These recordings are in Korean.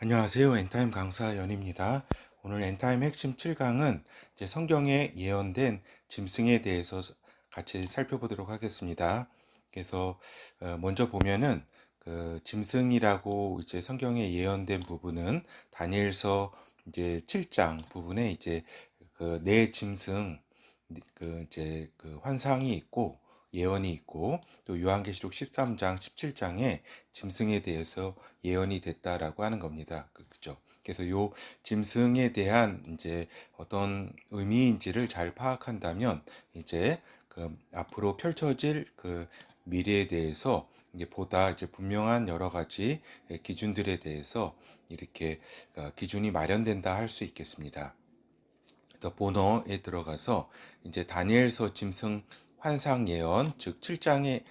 안녕하세요. 엔타임 강사 연입니다. 오늘 엔타임 핵심 7강은 이제 성경에 예언된 짐승에 대해서 같이 살펴보도록 하겠습니다. 그래서 먼저 보면은 그 짐승이라고 이제 성경에 예언된 부분은 다니엘서 이제 7장 부분에 이제 그 네 짐승 그 이제 그 환상이 있고 예언이 있고 또 요한계시록 13장, 17장에 짐승에 대해서 예언이 됐다라고 하는 겁니다. 그죠? 그래서 요 짐승에 대한 이제 어떤 의미인지를 잘 파악한다면 이제 그 앞으로 펼쳐질 그 미래에 대해서 이제 보다 이제 분명한 여러 가지 기준들에 대해서 이렇게 기준이 마련된다 할 수 있겠습니다. 더 본어에 들어가서 이제 다니엘서 짐승 환상 예언, 즉 7장이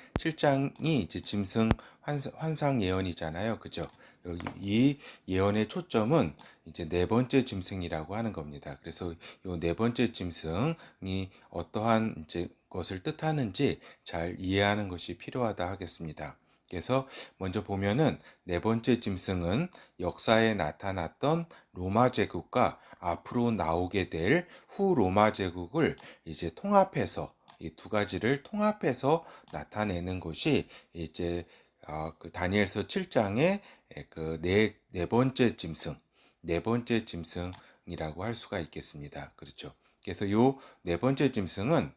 이제 짐승 환상 예언이잖아요. 그죠? 여기 이 예언의 초점은 이제 네 번째 짐승이라고 하는 겁니다. 그래서 이 네 번째 짐승이 어떠한 이제 것을 뜻하는지 잘 이해하는 것이 필요하다 하겠습니다. 그래서 먼저 보면은 네 번째 짐승은 역사에 나타났던 로마 제국과 앞으로 나오게 될 후 로마 제국을 이제 통합해서 이 두 가지를 통합해서 나타내는 것이 이제 그 다니엘서 7장의 그 네 번째 짐승, 네 번째 짐승이라고 할 수가 있겠습니다. 그렇죠. 그래서 요 네 번째 짐승은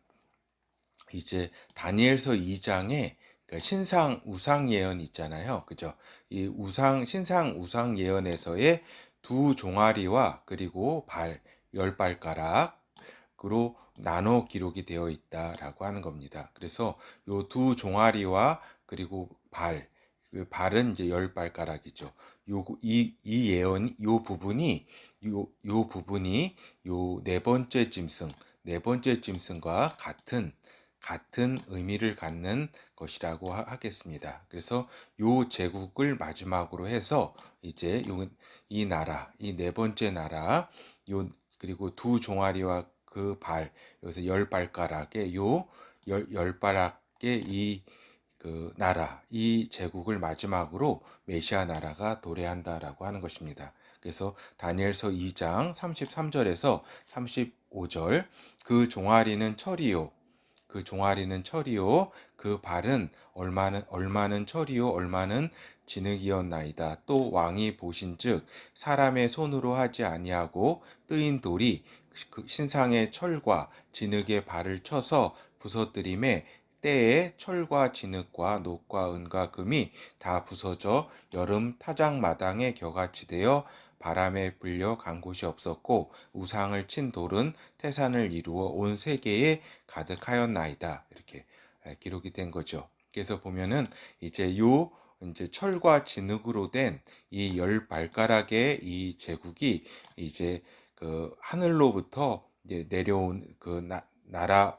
이제 다니엘서 2장에 그 신상 우상 예언 있잖아요. 그죠? 이 신상 우상 예언에서의 두 종아리와 그리고 열 발가락으로 나눠 기록이 되어 있다라고 하는 겁니다. 그래서 요 두 종아리와 그리고 그 발은 이제 열 발가락이죠. 이 예언, 요 부분이 요 네 번째 짐승, 네 번째 짐승과 같은 의미를 갖는 것이라고 하겠습니다. 그래서 요 제국을 마지막으로 해서 이제 이 나라, 이 네 번째 나라, 그리고 두 종아리와 그 여기서 열 발가락의 열 발락의 그 나라, 이 제국을 마지막으로 메시아 나라가 도래한다라고 하는 것입니다. 그래서 다니엘서 2장 33절에서 35절 그 종아리는 철이요 그 종아리는 철이요 그 발은 얼마는 철이요 얼마는 진흙이었나이다. 또 왕이 보신즉 사람의 손으로 하지 아니하고 뜨인 돌이 그 신상의 철과 진흙의 발을 쳐서 부서뜨림에 때에 철과 진흙과 녹과 은과 금이 다 부서져 여름 타작마당에 겨같이 되어 바람에 불려 간 곳이 없었고 우상을 친 돌은 태산을 이루어 온 세계에 가득하였나이다. 이렇게 기록이 된 거죠. 그래서 보면은 이제 철과 진흙으로 된 이 열 발가락의 이 제국이 이제 그 하늘로부터 이제 내려온 그 나라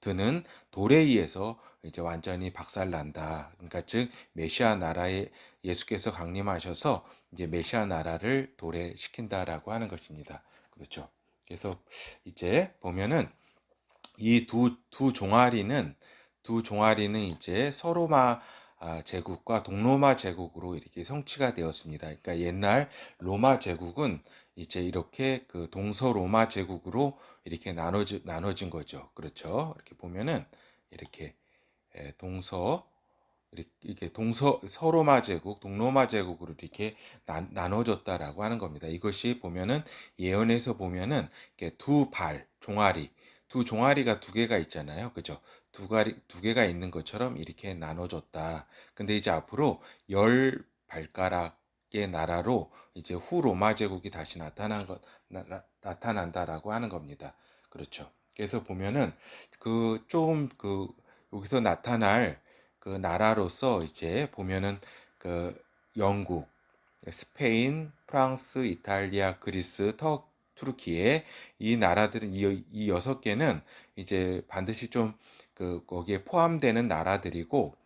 드는 돌에 의해서 이제 완전히 박살난다. 그러니까 즉 메시아 나라에 예수께서 강림하셔서 이제 메시아 나라를 도래시킨다라고 하는 것입니다. 그렇죠. 그래서 이제 보면은 이 두 종아리는 이제 서로마 제국과 동로마 제국으로 이렇게 성취가 되었습니다. 그러니까 옛날 로마 제국은 이제 이렇게 그 동서로마 제국으로 이렇게 나눠진 거죠. 그렇죠. 이렇게 보면은 이렇게 동서 이렇게 서로마 제국, 동로마 제국으로 이렇게 나눠졌다라고 하는 겁니다. 이것이 보면은 예언에서 보면은 이렇게 두 종아리가 두 개가 있잖아요. 그죠? 두 개가 있는 것처럼 이렇게 나눠졌다. 근데 이제 앞으로 열 발가락의 나라로 이제 후 로마 제국이 다시 나타난다라고 하는 겁니다. 그렇죠. 그래서 보면은 여기서 나타날 그 나라로서 이제 보면은 그 영국, 스페인, 프랑스, 이탈리아, 그리스, 투르키에 이 나라들은 이 여섯 개는 이제 반드시 좀 그 거기에 포함되는 나라들이고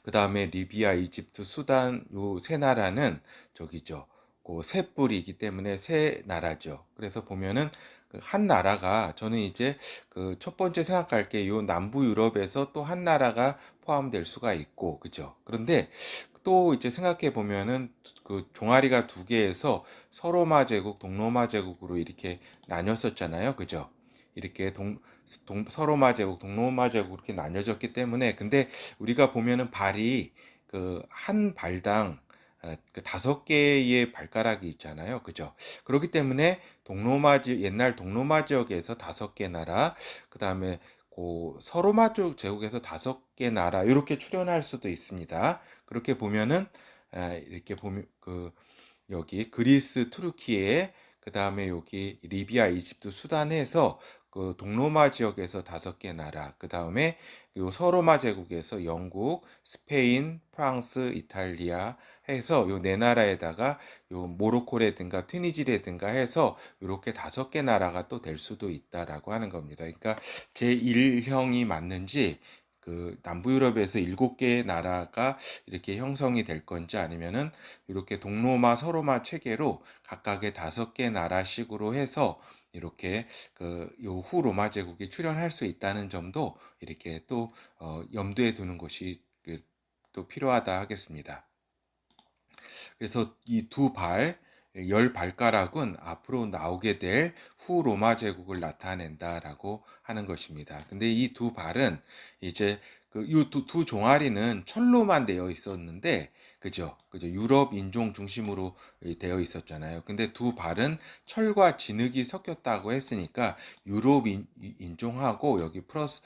그 다음에 리비아, 이집트, 수단 요 세 나라는 저기죠. 그 세 뿔이기 때문에 세 나라죠. 그래서 보면은 그한 나라가 저는 이제 그 첫 번째 생각할 게 요 남부 유럽에서 또 한 나라가 포함될 수가 있고 그죠. 그런데 또 이제 생각해 보면은 그 종아리가 두 개에서 서로마 제국, 동로마 제국으로 이렇게 나뉘었었잖아요. 그죠? 이렇게 서로마 제국, 동로마 제국 이렇게 나뉘어졌기 때문에 근데 우리가 보면은 발이 그 한 발당 그 5개의 발가락이 있잖아요. 그죠? 그렇기 때문에 옛날 동로마 지역에서 5개 나라, 그다음에 그 서로마 쪽 제국에서 5개 나라 이렇게 추론할 수도 있습니다. 그렇게 보면은 이렇게 보면 그 여기 그리스, 투르키에 그다음에 여기 리비아, 이집트, 수단에서 그 동로마 지역에서 5개 나라, 그다음에 요 서로마 제국에서 영국, 스페인, 프랑스, 이탈리아 해서 요 네 나라에다가 요 모로코라든가 튀니지라든가 해서 이렇게 5개 나라가 또 될 수도 있다라고 하는 겁니다. 그러니까 제1형이 맞는지 그 남부 유럽에서 7개의 나라가 이렇게 형성이 될 건지 아니면은 이렇게 동로마 서로마 체계로 각각의 5개 나라식으로 해서 이렇게 그 요 후 로마 제국이 출현할 수 있다는 점도 이렇게 또 염두에 두는 것이 또 필요하다 하겠습니다. 그래서 이 두 발, 10발가락은 앞으로 나오게 될 후 로마 제국을 나타낸다라고 하는 것입니다. 근데 이 두 발은 이제 두 종아리는 철로만 되어 있었는데, 그죠? 유럽 인종 중심으로 되어 있었잖아요. 근데 두 발은 철과 진흙이 섞였다고 했으니까 유럽 인종하고 여기 플러스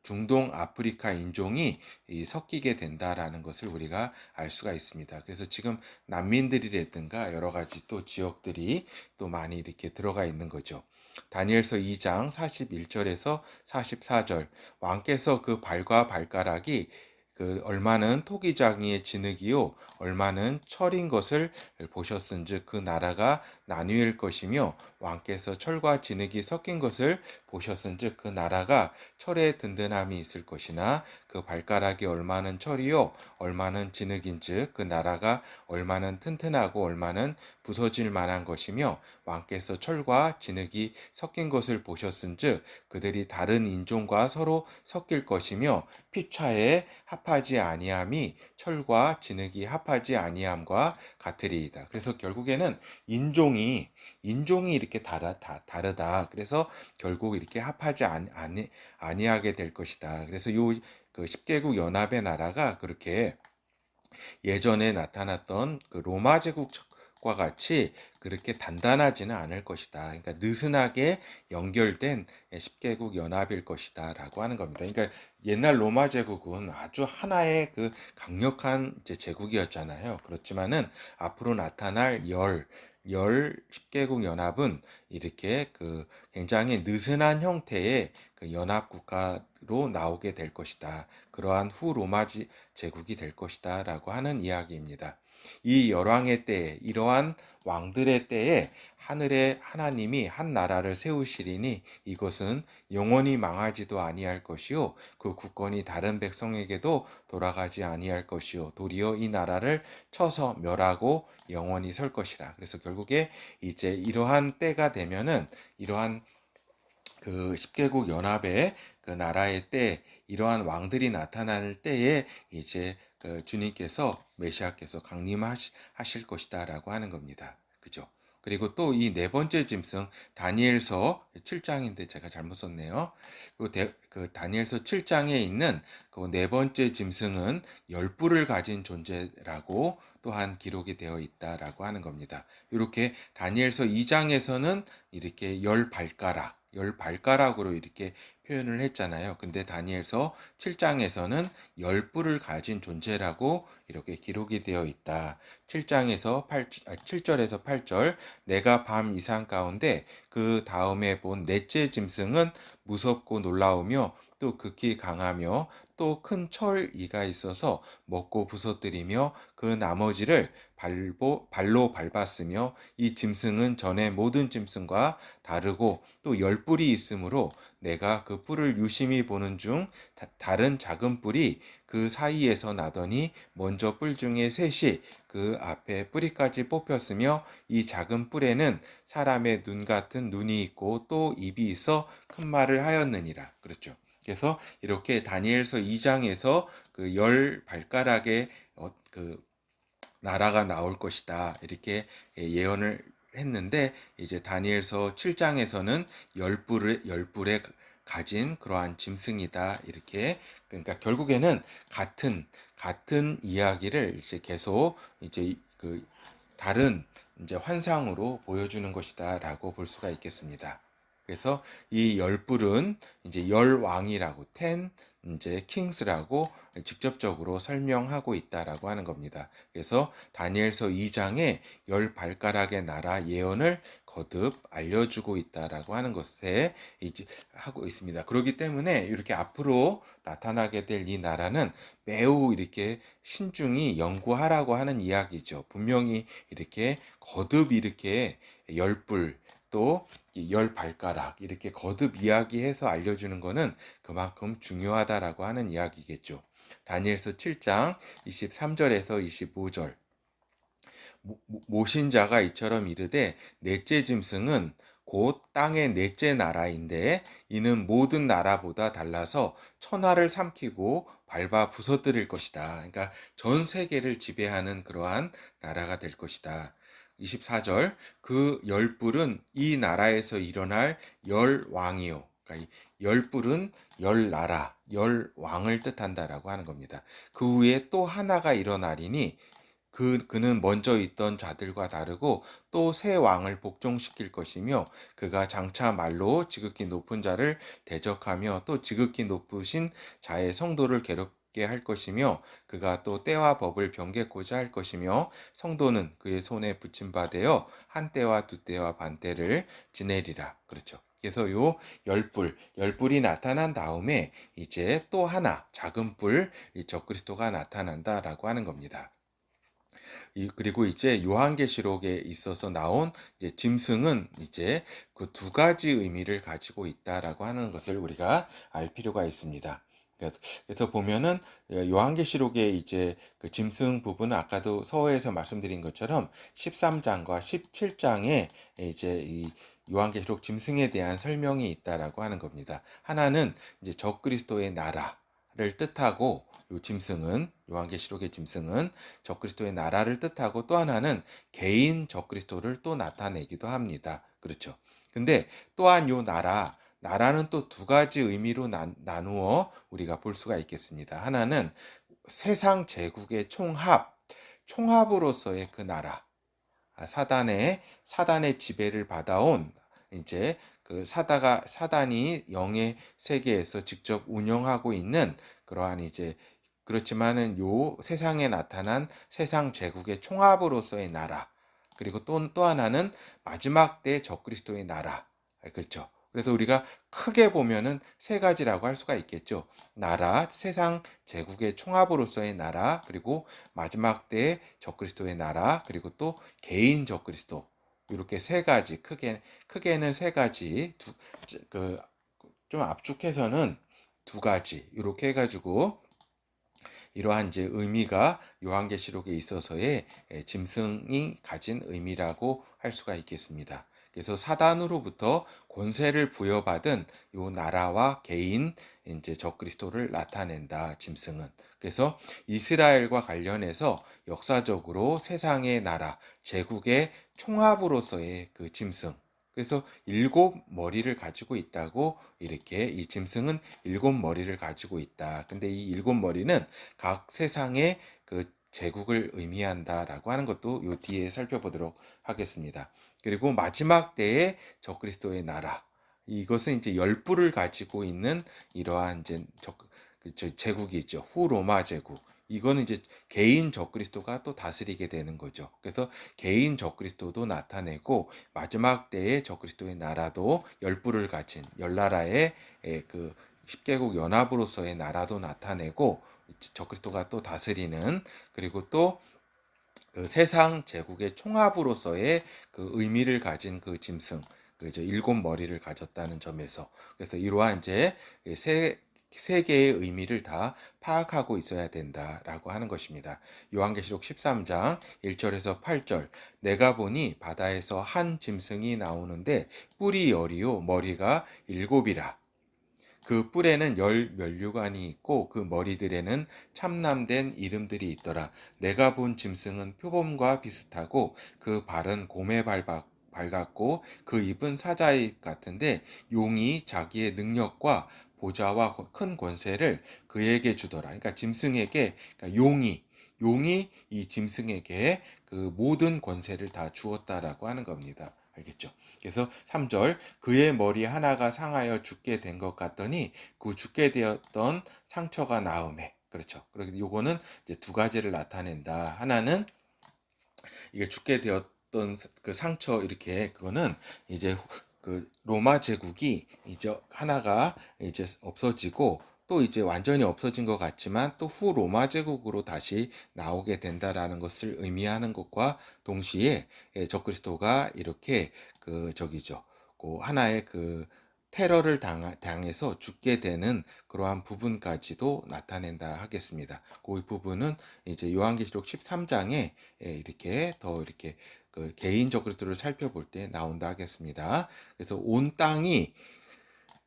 중동 아프리카 인종이 섞이게 된다라는 것을 우리가 알 수가 있습니다. 그래서 지금 난민들이라든가 여러 가지 또 지역들이 또 많이 이렇게 들어가 있는 거죠. 다니엘서 2장 41절에서 44절, 왕께서 그 발과 발가락이 그 얼마는 토기장이의 진흙이요 얼마는 철인 것을 보셨은즉 그 나라가 나뉘일 것이며 왕께서 철과 진흙이 섞인 것을 보셨은즉 그 나라가 철의 든든함이 있을 것이나 그 발가락이 얼마는 철이요 얼마는 진흙인즉 그 나라가 얼마는 튼튼하고 얼마는 부서질 만한 것이며 왕께서 철과 진흙이 섞인 것을 보셨은즉 그들이 다른 인종과 서로 섞일 것이며 피차에 합하지 아니함이 철과 진흙이 합하지 아니함과 같으리이다. 그래서 결국에는 인종이 이렇게 다르다. 그래서 결국 이렇게 합하지 아니하게 될 것이다. 그래서 그 10개국 연합의 나라가 그렇게 예전에 나타났던 그 로마 제국과 같이 그렇게 단단하지는 않을 것이다. 그러니까 느슨하게 연결된 10개국 연합일 것이다라고 하는 겁니다. 그러니까 옛날 로마 제국은 아주 하나의 그 강력한 이제 제국이었잖아요. 그렇지만은 앞으로 나타날 10개국 연합은 이렇게 그 굉장히 느슨한 형태의 그 연합 국가로 나오게 될 것이다. 그러한 후 로마 제국이 될 것이다라고 하는 이야기입니다. 이 열왕의 때에 이러한 왕들의 때에 하늘의 하나님이 한 나라를 세우시리니 이것은 영원히 망하지도 아니할 것이요 그 국권이 다른 백성에게도 돌아가지 아니할 것이요 도리어 이 나라를 쳐서 멸하고 영원히 설 것이라. 그래서 결국에 이제 이러한 때가 되면은 이러한 그 10개국 연합의 그 나라의 때 이러한 왕들이 나타날 때에 이제 그 주님께서 메시아께서 강림하실 것이다라고 하는 겁니다. 그죠? 그리고 또 이 네 번째 짐승 다니엘서 7장인데 제가 잘못 썼네요. 그 다니엘서 7장에 있는 그 네 번째 짐승은 10뿔을 가진 존재라고 또한 기록이 되어 있다라고 하는 겁니다. 이렇게 다니엘서 2장에서는 이렇게 10발가락으로 이렇게 표현을 했잖아요. 근데 다니엘서 7장에서는 10뿔을 가진 존재라고 이렇게 기록이 되어 있다. 7절에서 8절 내가 밤 이상 가운데 그 다음에 본 넷째 짐승은 무섭고 놀라우며 또 극히 강하며 또 큰 철이가 있어서 먹고 부서뜨리며 그 나머지를 발로 밟았으며 이 짐승은 전에 모든 짐승과 다르고 또 10뿔이 있으므로 내가 그 뿔을 유심히 보는 중 다른 작은 뿔이 그 사이에서 나더니 먼저 뿔 중에 셋이 그 앞에 뿌리까지 뽑혔으며 이 작은 뿔에는 사람의 눈 같은 눈이 있고 또 입이 있어 큰 말을 하였느니라. 그렇죠. 그래서 이렇게 다니엘서 2장에서 그 10발가락의 그 나라가 나올 것이다. 이렇게 예언을 했는데 이제 다니엘서 7장에서는 열불에 가진 그러한 짐승이다. 이렇게 그러니까 결국에는 같은 이야기를 이제 계속 이제 그 다른 이제 환상으로 보여주는 것이다라고 볼 수가 있겠습니다. 그래서 이 열불은 이제 열왕이라고 이제 킹스라고 직접적으로 설명하고 있다라고 하는 겁니다. 그래서 다니엘서 2장에 열 발가락의 나라 예언을 거듭 알려주고 있다라고 하는 것에 이제 하고 있습니다. 그렇기 때문에 이렇게 앞으로 나타나게 될 이 나라는 매우 이렇게 신중히 연구하라고 하는 이야기죠. 분명히 이렇게 거듭 이렇게 열불 또 열 발가락 이렇게 거듭 이야기해서 알려주는 것은 그만큼 중요하다라고 하는 이야기겠죠. 다니엘서 7장 23절에서 25절 모신 자가 이처럼 이르되 넷째 짐승은 곧 땅의 넷째 나라인데 이는 모든 나라보다 달라서 천하를 삼키고 밟아 부서뜨릴 것이다. 그러니까 전 세계를 지배하는 그러한 나라가 될 것이다. 24절 그 열불은 이 나라에서 일어날 열왕이요. 그러니까 열불은 열나라, 열왕을 뜻한다라고 하는 겁니다. 그 후에 또 하나가 일어나리니 그는 먼저 있던 자들과 다르고 또 새 왕을 복종시킬 것이며 그가 장차 말로 지극히 높은 자를 대적하며 또 지극히 높으신 자의 성도를 괴롭게 할 것이며 그가 또 때와 법을 변개코자 할 것이며 성도는 그의 손에 붙임바 되어 한 때와 두 때와 반 때를 지내리라. 그렇죠. 그래서 요 열불이 나타난 다음에 이제 또 하나 작은 뿔, 이 적그리스도가 나타난다라고 하는 겁니다. 그리고 이제 요한계시록에 있어서 나온 이제 짐승은 이제 그 두 가지 의미를 가지고 있다라고 하는 것을 우리가 알 필요가 있습니다. 그래서 보면은 요한계시록에 이제 그 짐승 부분은 아까도 서회에서 말씀드린 것처럼 13장과 17장에 이제 이 요한계시록 짐승에 대한 설명이 있다라고 하는 겁니다. 하나는 이제 적그리스도의 나라를 뜻하고 요한계시록의 짐승은 적그리스도의 나라를 뜻하고 또 하나는 개인 적그리스도를 또 나타내기도 합니다. 그렇죠. 근데 또한 요 나라는 또 두 가지 의미로 나누어 우리가 볼 수가 있겠습니다. 하나는 세상 제국의 총합으로서의 그 나라. 사단의 지배를 받아온 이제 그 사단이 영의 세계에서 직접 운영하고 있는 그러한 이제 그렇지만은 요 세상에 나타난 세상 제국의 총합으로서의 나라. 그리고 또 하나는 마지막 때 적그리스도의 나라. 그렇죠. 그래서 우리가 크게 보면은 세 가지라고 할 수가 있겠죠. 나라, 세상 제국의 총합으로서의 나라, 그리고 마지막 때 적그리스도의 나라, 그리고 또 개인 적그리스도. 이렇게 세 가지, 크게는 세 가지, 좀 압축해서는 두 가지, 이렇게 해가지고 이러한 이제 의미가 요한계시록에 있어서의 짐승이 가진 의미라고 할 수가 있겠습니다. 그래서 사단으로부터 권세를 부여받은 요 나라와 개인 이제 적그리스도를 나타낸다 짐승은. 그래서 이스라엘과 관련해서 역사적으로 세상의 나라 제국의 총합으로서의 그 짐승. 그래서 일곱 머리를 가지고 있다고 이렇게 이 짐승은 일곱 머리를 가지고 있다. 근데 이 일곱 머리는 각 세상의 그 제국을 의미한다라고 하는 것도 요 뒤에 살펴보도록 하겠습니다. 그리고 마지막 때의 적그리스도의 나라. 이것은 이제 열불을 가지고 있는 이러한 이제 제국이죠. 후로마 제국. 이거는 이제 개인 적그리스도가 또 다스리게 되는 거죠. 그래서 개인 적그리스도도 나타내고 마지막 때의 적그리스도의 나라도 열불을 가진 열나라의 그 10개국 연합으로서의 나라도 나타내고 적그리스도가 또 다스리는 그리고 또 그 세상 제국의 총합으로서의 그 의미를 가진 그 짐승 그저 일곱 머리를 가졌다는 점에서 그래서 이러한 이제 세 개의 의미를 다 파악하고 있어야 된다라고 하는 것입니다. 요한계시록 13장 1절에서 8절 내가 보니 바다에서 한 짐승이 나오는데 뿔이 열이요 머리가 일곱이라 그 뿔에는 열 면류관이 있고 그 머리들에는 참남된 이름들이 있더라. 내가 본 짐승은 표범과 비슷하고 그 발은 곰에 밝았고 그 입은 사자입 같은데 용이 자기의 능력과 보좌와 큰 권세를 그에게 주더라. 그러니까 짐승에게, 그러니까 용이 이 짐승에게 그 모든 권세를 다 주었다라고 하는 겁니다. 알겠죠? 그래서 3절, 그의 머리 하나가 상하여 죽게 된 것 같더니 그 죽게 되었던 상처가 나음에. 그렇죠. 그래서 요거는 이제 두 가지를 나타낸다. 하나는 이게 죽게 되었던 그 상처, 이렇게, 그거는 이제 그 로마 제국이 이제 하나가 이제 없어지고 또 이제 완전히 없어진 것 같지만 또 후 로마 제국으로 다시 나오게 된다라는 것을 의미하는 것과 동시에 적그리스도가 이렇게 그 저기죠. 그 하나의 그 테러를 당해서 죽게 되는 그러한 부분까지도 나타낸다 하겠습니다. 그 부분은 이제 요한계시록 13장에 이렇게 더 이렇게 그 개인적 그리스도를 살펴볼 때 나온다 하겠습니다. 그래서 온 땅이,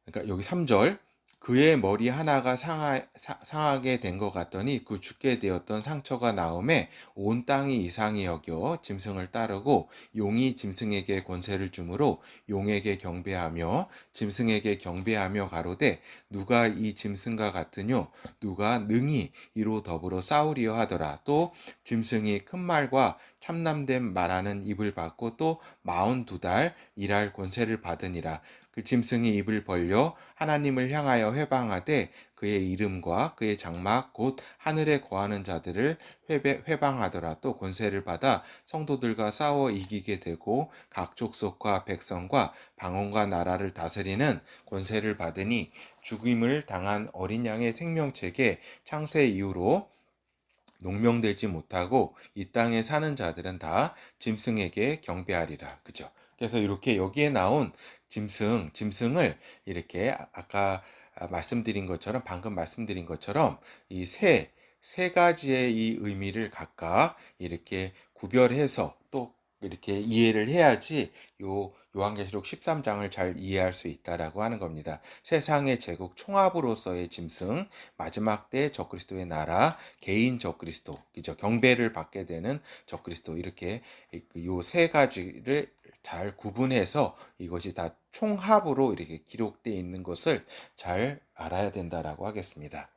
그러니까 여기 3절, 그의 머리 하나가 상하게 된 것 같더니 그 죽게 되었던 상처가 나음에 온 땅이 이상히 여겨 짐승을 따르고 용이 짐승에게 권세를 주므로 용에게 경배하며 짐승에게 경배하며 가로되 누가 이 짐승과 같으뇨 누가 능히 이로 더불어 싸우리요 하더라. 또 짐승이 큰 말과 참남된 말하는 입을 받고 또 42달 일할 권세를 받으니라. 그 짐승이 입을 벌려 하나님을 향하여 회방하되 그의 이름과 그의 장막 곧 하늘에 거하는 자들을 회방하더라. 또 권세를 받아 성도들과 싸워 이기게 되고 각 족속과 백성과 방언과 나라를 다스리는 권세를 받으니 죽임을 당한 어린 양의 생명책에 창세 이후로 농명되지 못하고 이 땅에 사는 자들은 다 짐승에게 경배하리라. 그죠? 그래서 이렇게 여기에 나온 짐승을 이렇게 아까 말씀드린 것처럼, 방금 말씀드린 것처럼 이 세 가지의 이 의미를 각각 이렇게 구별해서 또 이렇게 이해를 해야지 요한계시록 13장을 잘 이해할 수 있다라고 하는 겁니다. 세상의 제국 총합으로서의 짐승, 마지막 때 적그리스도의 나라, 개인 적그리스도, 그죠? 경배를 받게 되는 적그리스도, 이렇게 요 세 가지를 잘 구분해서 이것이 다 총합으로 이렇게 기록되어 있는 것을 잘 알아야 된다라고 하겠습니다.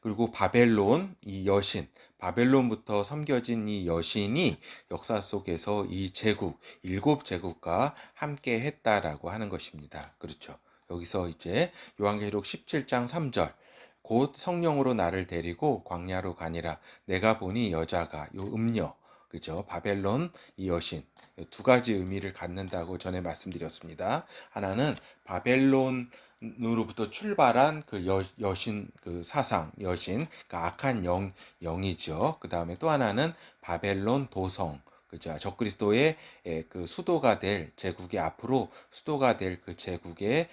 그리고 바벨론, 이 여신, 바벨론부터 섬겨진 이 여신이 역사 속에서 이 제국, 일곱 제국과 함께 했다라고 하는 것입니다. 그렇죠. 여기서 이제 요한계시록 17장 3절, 곧 성령으로 나를 데리고 광야로 가니라. 내가 보니 여자가, 요 음녀, 그죠? 바벨론, 이 여신, 두 가지 의미를 갖는다고 전에 말씀드렸습니다. 하나는 바벨론으로부터 출발한 그 여신, 그 사상, 여신, 그 악한 영이죠. 그 다음에 또 하나는 바벨론 도성, 그죠? 적그리스도의 그 수도가 될 제국의, 앞으로 수도가 될 그 제국의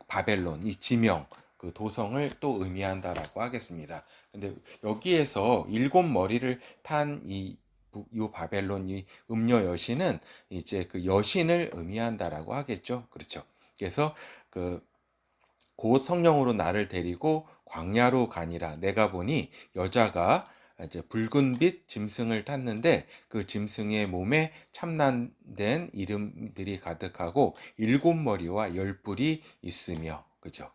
바벨론, 이 지명, 그 도성을 또 의미한다라고 하겠습니다. 근데 여기에서 일곱 머리를 탄 이 바벨론, 이 음녀 여신은 이제 그 여신을 의미한다라고 하겠죠. 그렇죠. 그래서 그 곧 성령으로 나를 데리고 광야로 가니라. 내가 보니 여자가 이제 붉은빛 짐승을 탔는데 그 짐승의 몸에 참난된 이름들이 가득하고 일곱 머리와 열 뿔이 있으며, 그죠?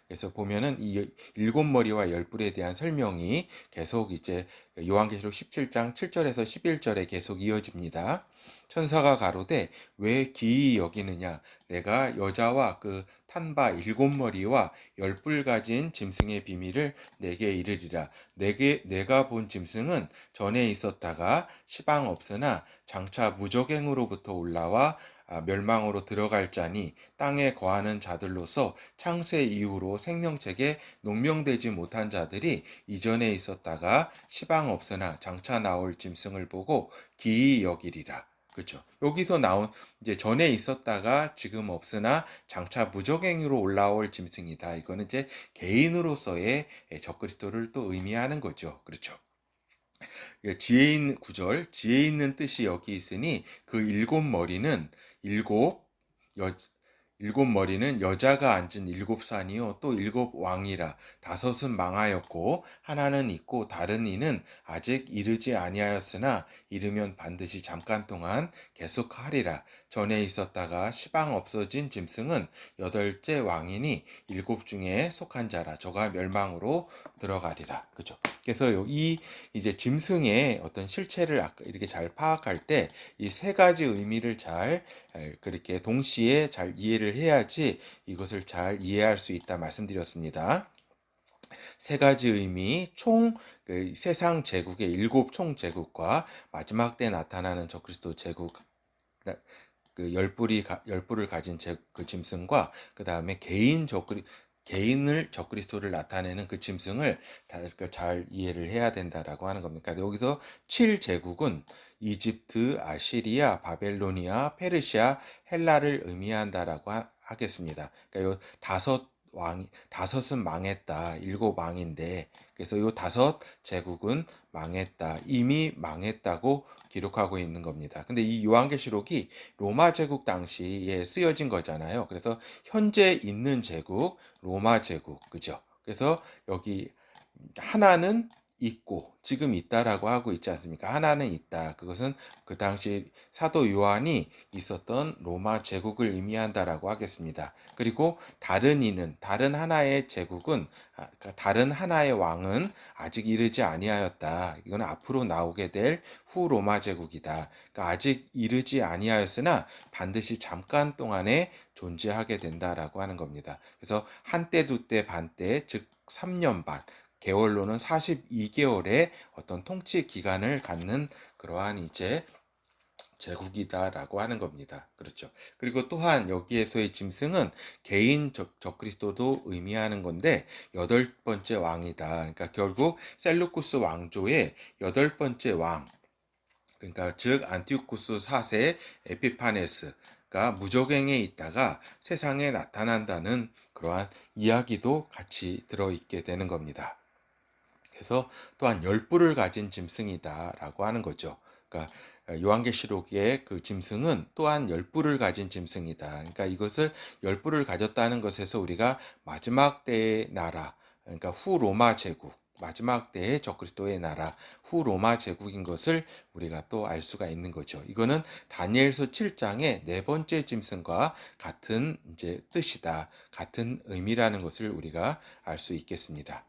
그래서 보면은 이 일곱 머리와 열 뿔에 대한 설명이 계속 이제 요한계시록 17장 7절에서 11절에 계속 이어집니다. 천사가 가로되 왜 기이 여기느냐? 내가 여자와 그 탄바 일곱 머리와 열 뿔 가진 짐승의 비밀을 내게 이르리라. 내가 본 짐승은 전에 있었다가 시방 없으나 장차 무적행으로부터 올라와 멸망으로 들어갈 자니 땅에 거하는 자들로서 창세 이후로 생명책에 농명되지 못한 자들이 이전에 있었다가 시방 없으나 장차 나올 짐승을 보고 기이 여기리라. 그렇죠. 여기서 나온 이제 전에 있었다가 지금 없으나 장차 무적행위로 올라올 짐승이다. 이거는 이제 개인으로서의 적그리스도를 또 의미하는 거죠. 그렇죠. 지혜 있는 구절, 지혜 있는 뜻이 여기 있으니 그 일곱 머리는 일곱 여 일곱 머리는 여자가 앉은 일곱 산이요 또 일곱 왕이라. 다섯은 망하였고 하나는 있고 다른 이는 아직 이르지 아니하였으나 이르면 반드시 잠깐 동안 계속하리라. 전에 있었다가 시방 없어진 짐승은 여덟째 왕이니 일곱 중에 속한 자라. 저가 멸망으로 들어가리라. 그죠? 그래서 이 이제 짐승의 어떤 실체를 아까 이렇게 잘 파악할 때 이 세 가지 의미를 잘 그렇게 동시에 잘 이해를 해야지 이것을 잘 이해할 수 있다 말씀드렸습니다. 세 가지 의미, 그 세상 제국의 일곱 총 제국과 마지막 때 나타나는 적그리스도 제국, 그 열뿔을 가진 그 짐승과 그 다음에 개인을 적그리스도를 나타내는 그 짐승을 잘 이해를 해야 된다라고 하는 겁니다. 여기서 7제국은 이집트, 아시리아, 바벨로니아, 페르시아, 헬라를 의미한다라고 하겠습니다. 그러니까 요 다섯은 망했다. 일곱 왕인데, 그래서 요 다섯 제국은 망했다. 이미 망했다고 기록하고 있는 겁니다. 근데 이 요한계시록이 로마 제국 당시에 쓰여진 거잖아요. 그래서 현재 있는 제국, 로마 제국, 그죠? 그래서 여기 하나는 있고 지금 있다라고 하고 있지 않습니까? 하나는 있다. 그것은 그 당시 사도 요한이 있었던 로마 제국을 의미한다라고 하겠습니다. 그리고 다른 하나의 제국은 다른 하나의 왕은 아직 이르지 아니하였다. 이건 앞으로 나오게 될 후 로마 제국이다. 그러니까 아직 이르지 아니하였으나 반드시 잠깐 동안에 존재하게 된다라고 하는 겁니다. 그래서 한때 두때 반때 즉 3년 반 개월로는 42개월의 어떤 통치 기간을 갖는 그러한 이제 제국이다라고 하는 겁니다. 그렇죠. 그리고 또한 여기에서의 짐승은 개인 적그리스도도 의미하는 건데 여덟 번째 왕이다. 그러니까 결국 셀루쿠스 왕조의 여덟 번째 왕, 그러니까 즉 안티오쿠스 4세 에피파네스가 무적행에 있다가 세상에 나타난다는 그러한 이야기도 같이 들어있게 되는 겁니다. 그래서 또한 열뿔을 가진 짐승이다라고 하는 거죠. 그러니까 요한계시록의 그 짐승은 또한 열뿔을 가진 짐승이다. 그러니까 이것을 열뿔을 가졌다는 것에서 우리가 마지막 때의 나라, 그러니까 후 로마 제국, 마지막 때의 적그리스도의 나라, 후 로마 제국인 것을 우리가 또 알 수가 있는 거죠. 이거는 다니엘서 7장의 네 번째 짐승과 같은 이제 뜻이다, 같은 의미라는 것을 우리가 알 수 있겠습니다.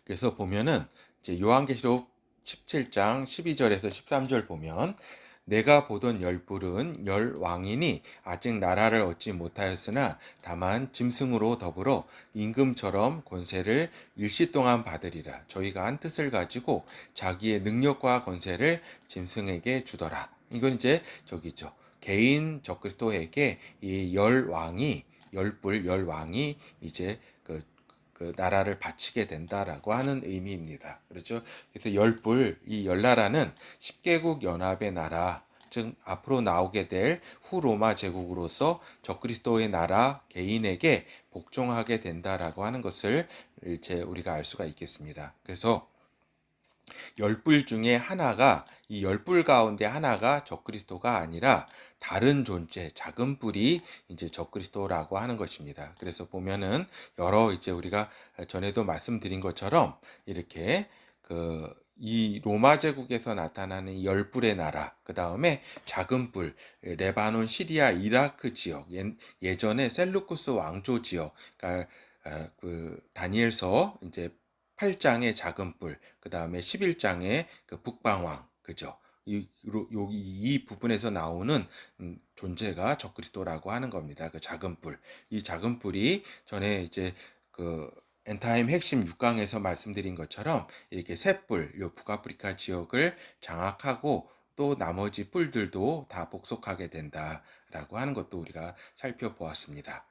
그래서 보면은 이제 요한계시록 17장 12절에서 13절 보면 내가 보던 열뿔은 열 왕이니 아직 나라를 얻지 못하였으나 다만 짐승으로 더불어 임금처럼 권세를 일시 동안 받으리라. 저희가 한 뜻을 가지고 자기의 능력과 권세를 짐승에게 주더라. 이건 이제 저기죠. 개인 적그리스도에게 이 열 왕이 이제 그 나라를 바치게 된다라고 하는 의미입니다. 그렇죠? 그래서 이 열나라는 10개국 연합의 나라, 즉 앞으로 나오게 될 후 로마 제국으로서 적그리스도의 나라 개인에게 복종하게 된다라고 하는 것을 이제 우리가 알 수가 있겠습니다. 그래서 열불 중에 하나가 이 열불 가운데 하나가 적그리스도가 아니라 다른 존재, 작은 뿔이 이제 적그리스도라고 하는 것입니다. 그래서 보면은 여러 이제 우리가 전에도 말씀드린 것처럼 이렇게 이 로마 제국에서 나타나는 이 열뿔의 나라, 그 다음에 작은 뿔, 레바논, 시리아, 이라크 지역, 예전에 셀루쿠스 왕조 지역, 그러니까 그 다니엘서 이제 8장의 작은 뿔, 그 다음에 11장의 그 북방왕, 그죠? 이 부분에서 나오는 존재가 적그리스도라고 하는 겁니다. 그 작은 뿔. 이 작은 뿔이 전에 이제 그 엔타임 핵심 6강에서 말씀드린 것처럼 이렇게 새 뿔, 요 북아프리카 지역을 장악하고 또 나머지 뿔들도 다 복속하게 된다라고 하는 것도 우리가 살펴보았습니다.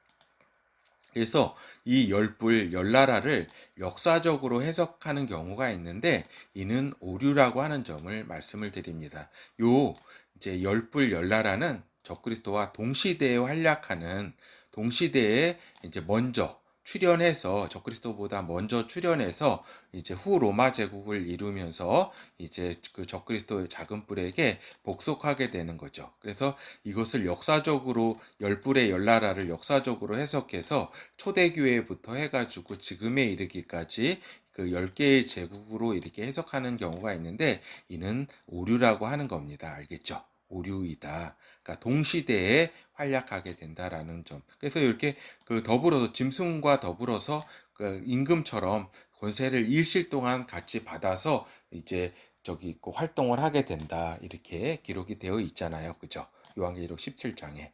그래서 이 열불, 열나라를 역사적으로 해석하는 경우가 있는데 이는 오류라고 하는 점을 말씀을 드립니다. 요 이제 열불, 열나라는 적그리스도와 동시대에 활약하는 동시대에 이제 먼저 출현해서 적그리스도보다 먼저 출현해서 이제 후 로마 제국을 이루면서 이제 그 적그리스도의 작은 뿔에게 복속하게 되는 거죠. 그래서 이것을 역사적으로 열 뿔의 열 나라를 역사적으로 해석해서 초대교회부터 해가지고 지금에 이르기까지 그 10개의 제국으로 이렇게 해석하는 경우가 있는데 이는 오류라고 하는 겁니다. 알겠죠? 오류이다. 그러니까 동시대에 활약하게 된다라는 점. 그래서 이렇게 그 더불어서 짐승과 더불어서 그 임금처럼 권세를 일실 동안 같이 받아서 이제 저기 그 활동을 하게 된다. 이렇게 기록이 되어 있잖아요. 그죠? 요한계시록 17장에.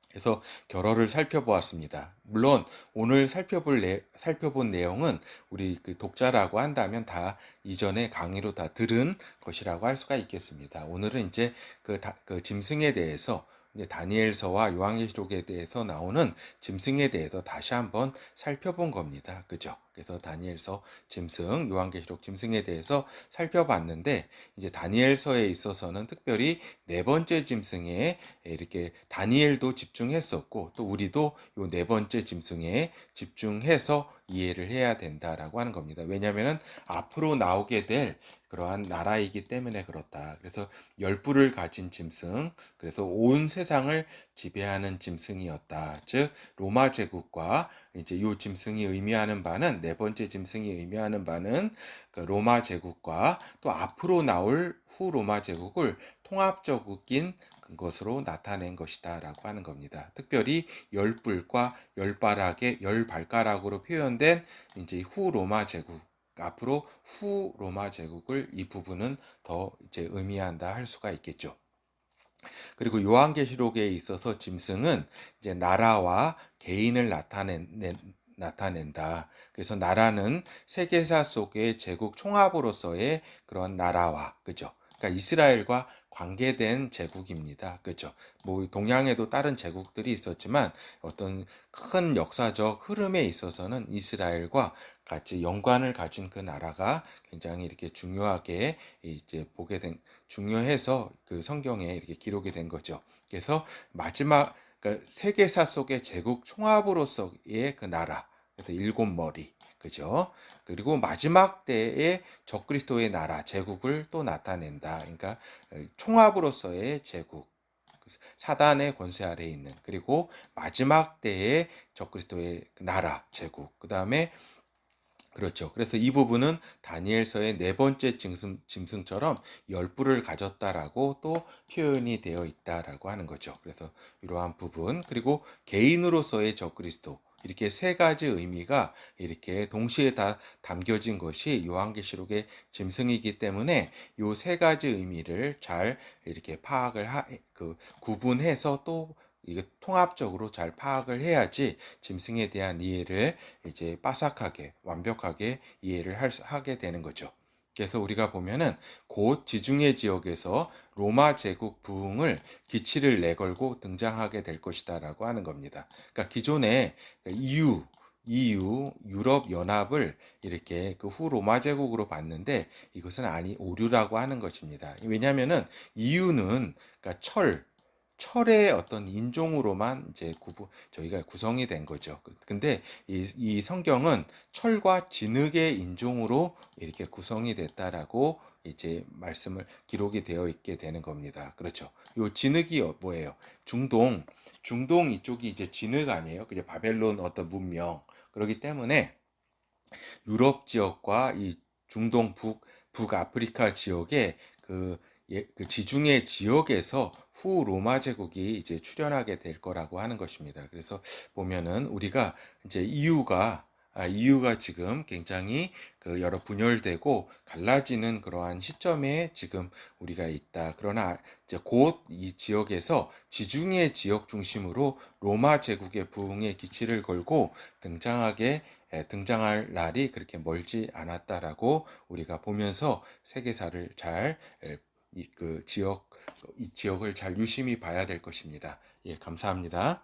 그래서 결어를 살펴보았습니다. 물론 오늘 살펴본 내용은 우리 그 독자라고 한다면 다 이전에 강의로 다 들은 것이라고 할 수가 있겠습니다. 오늘은 이제 그 짐승에 대해서 이제 다니엘서와 요한계시록에 대해서 나오는 짐승에 대해서 다시 한번 살펴본 겁니다. 그죠? 그래서 다니엘서 짐승, 요한계시록 짐승에 대해서 살펴봤는데 이제 다니엘서에 있어서는 특별히 네 번째 짐승에 이렇게 다니엘도 집중했었고 또 우리도 요 네 번째 짐승에 집중해서 이해를 해야 된다라고 하는 겁니다. 왜냐하면 앞으로 나오게 될 그러한 나라이기 때문에 그렇다. 그래서 열 뿔을 가진 짐승, 그래서 온 세상을 지배하는 짐승이었다. 즉 로마 제국과 이제 요 짐승이 의미하는 바는 네 번째 짐승이 의미하는 바는 그 로마 제국과 또 앞으로 나올 후 로마 제국을 통합적인 것으로 나타낸 것이다라고 하는 겁니다. 특별히 열 뿔과 열 발가락으로 표현된 이제 후 로마 제국 앞으로 후 로마 제국을 이 부분은 더 이제 의미한다 할 수가 있겠죠. 그리고 요한계시록에 있어서 짐승은 이제 나라와 개인을 나타낸다. 그래서 나라는 세계사 속의 제국 총합으로서의 그런 나라와, 그죠? 그러니까 이스라엘과 관계된 제국입니다. 그죠? 뭐 동양에도 다른 제국들이 있었지만 어떤 큰 역사적 흐름에 있어서는 이스라엘과 같이 연관을 가진 그 나라가 굉장히 이렇게 중요하게 이제 중요해서 그 성경에 이렇게 기록이 된 거죠. 그래서 마지막 그러니까 세계사 속의 제국 총합으로서의 그 나라. 그래서 일곱 머리. 그죠? 그리고 마지막 때에 적그리스도의 나라, 제국을 또 나타낸다. 그러니까 총합으로서의 제국. 사단의 권세 아래에 있는 그리고 마지막 때에 적그리스도의 나라, 제국. 그다음에 그렇죠. 그래서 이 부분은 다니엘서의 네 번째 짐승처럼 열 뿔을 가졌다라고 또 표현이 되어 있다라고 하는 거죠. 그래서 이러한 부분 그리고 개인으로서의 적그리스도 이렇게 세 가지 의미가 이렇게 동시에 다 담겨진 것이 요한계시록의 짐승이기 때문에 요 세 가지 의미를 잘 이렇게 구분해서 또 이게 통합적으로 잘 파악을 해야지 짐승에 대한 이해를 이제 빠삭하게 완벽하게 이해를 하게 되는 거죠. 그래서 우리가 보면은 곧 지중해 지역에서 로마 제국 부흥을 기치를 내걸고 등장하게 될 것이다라고 하는 겁니다. 그러니까 기존에 EU 유럽 연합을 이렇게 그 후 로마 제국으로 봤는데 이것은 오류라고 하는 것입니다. 왜냐하면은 EU는 그러니까 철의 어떤 인종으로만 이제 저희가 구성이 된 거죠. 근데 이 성경은 철과 진흙의 인종으로 이렇게 구성이 됐다라고 이제 기록이 되어 있게 되는 겁니다. 그렇죠. 요 진흙이 뭐예요? 중동 이쪽이 이제 진흙 아니에요? 그죠? 바벨론 어떤 문명. 그렇기 때문에 유럽 지역과 이 중동 북아프리카 지역의 그 지중해 지역에서 후 로마 제국이 이제 출현하게 될 거라고 하는 것입니다. 그래서 보면은 우리가 이제 이유가 지금 굉장히 그 여러 분열되고 갈라지는 그러한 시점에 지금 우리가 있다. 그러나 이제 곧 이 지역에서 지중해 지역 중심으로 로마 제국의 부흥의 기치를 걸고 등장할 날이 그렇게 멀지 않았다라고 우리가 보면서 세계사를 이 지역을 잘 유심히 봐야 될 것입니다. 예, 감사합니다.